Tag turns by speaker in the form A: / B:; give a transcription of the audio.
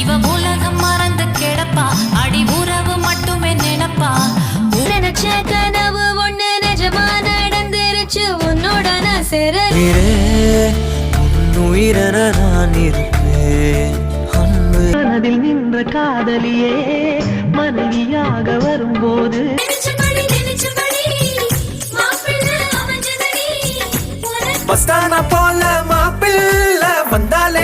A: இவ உலகம் மறந்து கிடப்பா அடி உறவு மட்டுமே நினைப்பா நினைச்ச கனவு ஒண்ணு நிஜமா நடந்துருச்சு உன்னோட நான்
B: உன்னுயிரென நான் இருப்பேன் அன்பு மனதில் நின்ற காதலியே மனைவியாக வரும்போது மஸ்தானா போல மாப்பிள்ள வந்தாலே